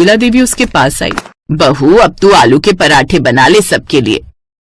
उर्मिला देवी उसके पास आई। बहू, अब तू आलू के पराठे बना ले सबके लिए।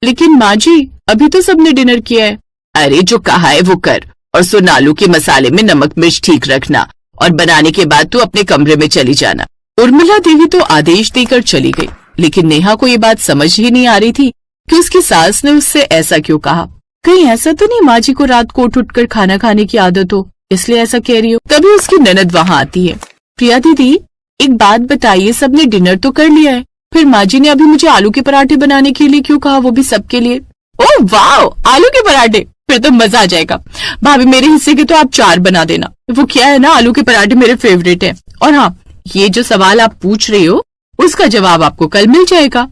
लेकिन माँ जी, अभी तो सबने डिनर किया है। अरे जो कहा है वो कर, और सुन, आलू के मसाले में नमक मिर्च ठीक रखना, और बनाने के बाद तू अपने कमरे में चली जाना। उर्मिला देवी तो आदेश देकर चली गई, लेकिन नेहा को ये बात समझ ही नहीं आ रही थी कि उसकी सास ने उससे ऐसा क्यों कहा। कहीं ऐसा तो नहीं माँ जी को रात को उठ खाना खाने की आदत हो, इसलिए ऐसा कह रही हो। तभी उसकी ननद वहाँ आती है। प्रिया दीदी, एक बात बताइए, सबने डिनर तो कर लिया है, फिर माँ जी ने अभी मुझे आलू के पराठे बनाने के लिए क्यों कहा, वो भी सबके लिए? ओह वाह, आलू के पराठे, फिर तो मजा आ जाएगा। भाभी, मेरे हिस्से के तो आप 4 बना देना। वो क्या है ना, आलू के पराठे मेरे फेवरेट है। और हाँ, ये जो सवाल आप पूछ रहे हो उसका जवाब आपको कल मिल जाएगा।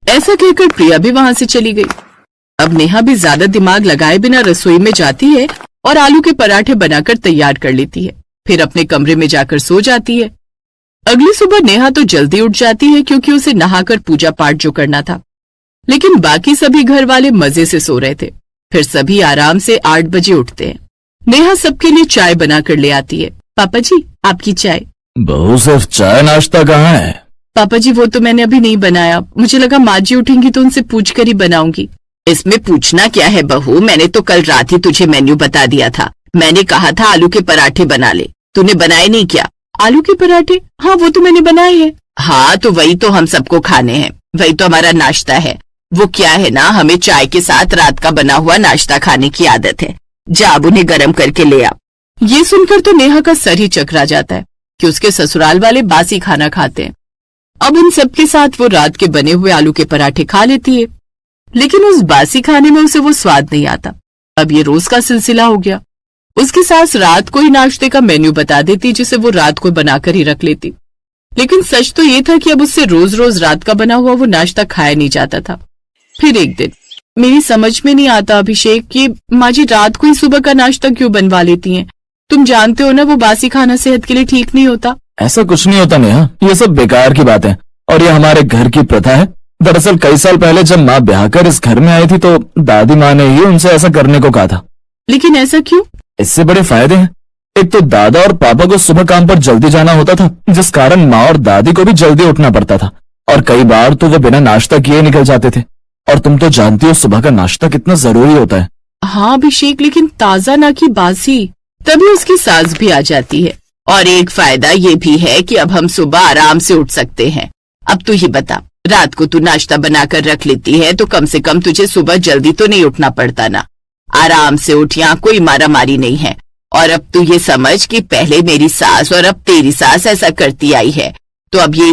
ऐसा कहकर प्रिया भी वहां से चली गई। अब नेहा भी ज्यादा दिमाग लगाए बिना रसोई में जाती है और आलू के पराठे बनाकर तैयार कर लेती है, फिर अपने कमरे में जाकर सो जाती है। अगली सुबह नेहा तो जल्दी उठ जाती है क्योंकि उसे नहाकर पूजा पाठ जो करना था, लेकिन बाकी सभी घर वाले मजे से सो रहे थे। फिर सभी आराम से 8 बजे उठते हैं। नेहा सबके लिए चाय बनाकर ले आती है। पापा जी, आपकी चाय। बहू, सिर्फ चाय नाश्ता कहाँ है? पापा जी, वो तो मैंने अभी नहीं बनाया, मुझे लगा माँ जी उठेंगी तो उनसे पूछ कर ही बनाऊंगी। इसमें पूछना क्या है बहू, मैंने तो कल रात ही तुझे मेन्यू बता दिया था। मैंने कहा था आलू के पराठे बना ले, तूने बनाए नहीं क्या? आलू के पराठे? हाँ, वो तो मैंने बनाए हैं। हाँ, तो वही तो हम सबको खाने हैं, वही तो हमारा नाश्ता है। वो क्या है ना, हमें चाय के साथ रात का बना हुआ नाश्ता खाने की आदत है। जा अब उन्हें गर्म करके ले आ। ये सुनकर तो नेहा का सर ही चकरा जाता है कि उसके ससुराल वाले बासी खाना खाते हैं। अब उन सबके साथ वो रात के बने हुए आलू के पराठे खा लेती है, लेकिन उस बासी खाने में उसे वो स्वाद नहीं आता। अब ये रोज का सिलसिला हो गया। उसकी सास रात को ही नाश्ते का मेन्यू बता देती, जिसे वो रात को बनाकर ही रख लेती। लेकिन सच तो ये था कि अब उससे रोज रोज रात का बना हुआ वो नाश्ता खाया नहीं जाता था। फिर एक दिन, मेरी समझ में नहीं आता अभिषेक कि माँ जी रात को ही सुबह का नाश्ता क्यों बनवा लेती हैं। तुम जानते हो ना, वो बासी खाना सेहत के लिए ठीक नहीं होता। ऐसा कुछ नहीं होता नेहा, ये सब बेकार की बात है और ये हमारे घर की प्रथा है। दरअसल कई साल पहले जब माँ ब्याह कर इस घर में आई थी तो दादी माँ ने ही उनसे ऐसा करने को कहा था। लेकिन ऐसा क्यों? इससे बड़े फायदे हैं। एक तो दादा और पापा को सुबह काम पर जल्दी जाना होता था, जिस कारण माँ और दादी को भी जल्दी उठना पड़ता था, और कई बार तो वो बिना नाश्ता किए निकल जाते थे। और तुम तो जानती हो सुबह का नाश्ता कितना जरूरी होता है। हाँ अभिषेक, लेकिन ताजा ना कि बासी। तभी उसकी सास भी आ जाती है। और एक फायदा ये भी है कि अब हम सुबह आराम से उठ सकते हैं। अब तू ही बता, रात को तू नाश्ता बनाकर रख लेती है तो कम से कम तुझे सुबह जल्दी तो नहीं उठना पड़ता ना। आराम से उठ, यहाँ कोई मारा मारी नहीं है। और अब तू ये समझ कि पहले मेरी सास और अब तेरी सास ऐसा करती आई है, तो अब ये